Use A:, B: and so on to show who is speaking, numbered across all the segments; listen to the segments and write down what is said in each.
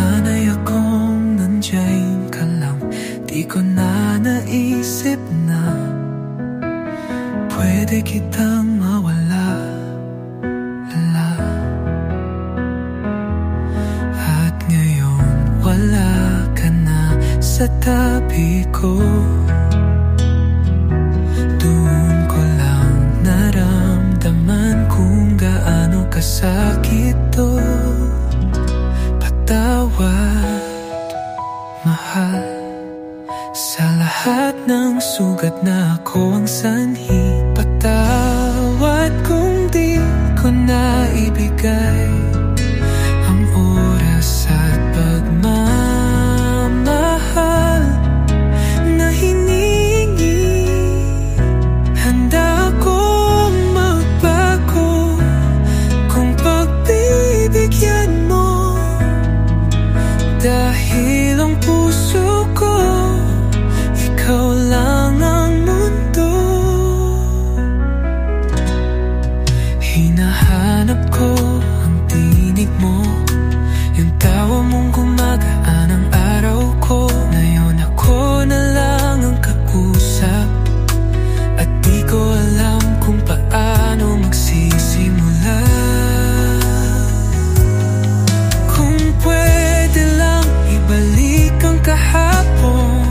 A: Sana'y akong nandiyan ka lang. Di ko na naisip na pwede kitang mawala. At ngayon wala ka na sa tabi ko. Doon ko lang naramdaman kung gaano kasakit to. Patawad, mahal, sa lahat ng sugat na ako ang sanhi. Patawad kung di ko naibigay ang oras at pagmamahal na hinihingi. Handa akong magbago kung pagbibigyan mo, dahil ang puso ko ikaw lang ang mundo. Hinahanap ko ang tinig mo, yung tawa mong gumagaan ang araw ko. Ngayon ako na lang ang kausap, at di ko alam kung paano magsisimula. Kung pwede lang ibalik ang kahapon,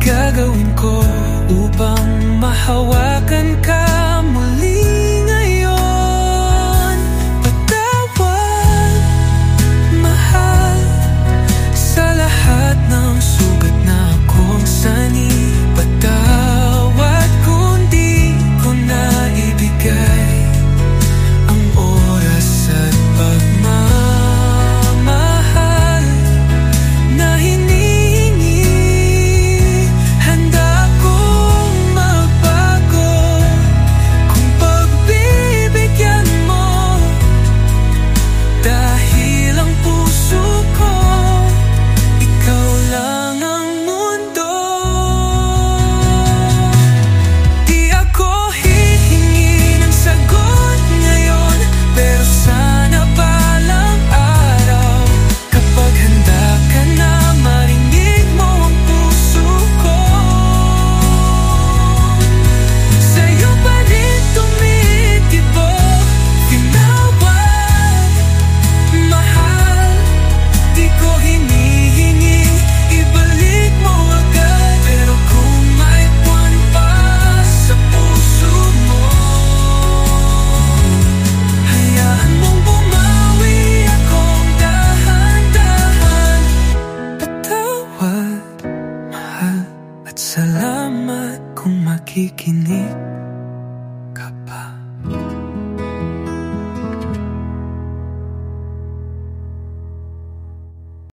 A: gagawin ko upang mahawakan ka muli ngayon. Patawad, mahal, sa lahat ng sugat na akong sanhi. Patawad kung di ko naibigay ang oras at pagmamahal na hinihingi. Handa akong magbago kung pagbibigyan mo, dahil ang puso ko ikaw lang ang mundo. Di ako hihingi ng sagot ngayon, pero sana balang araw, kapag handa ka na, marinig mo ang puso ko. Sa'yo pa rin tumitibok. Tinawag, mahal, di ko hinihinging ibalik mo agad, pero kung may buwan pa sa puso mo, hayaan mong bumawi akong dahan-dahan. Patawad, mahal, at salamat kung makikinig.